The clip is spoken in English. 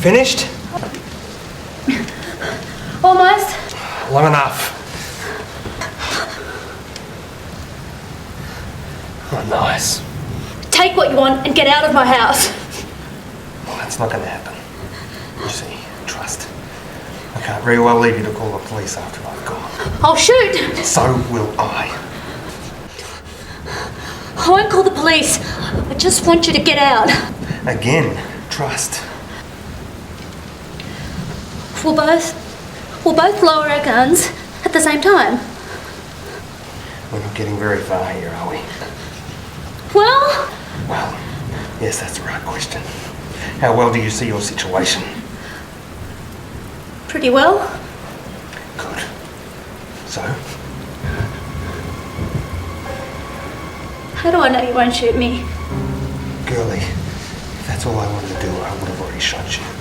finished? Almost. Long enough. Oh, nice. Take what you want and get out of my house. Well, that's not going to happen. You see, trust. I can't very well leave you to call the police after I've gone. I'll shoot. So will I. I won't call the police. I just want you to get out. Again, trust. We'll both lower our guns at the same time. We're not getting very far here, are we? Well, Well, yes, that's the right question. How well do you see your situation? pretty well. Good. So? How do I know you won't shoot me? Girlie, if that's all I wanted to do, I would have already shot you.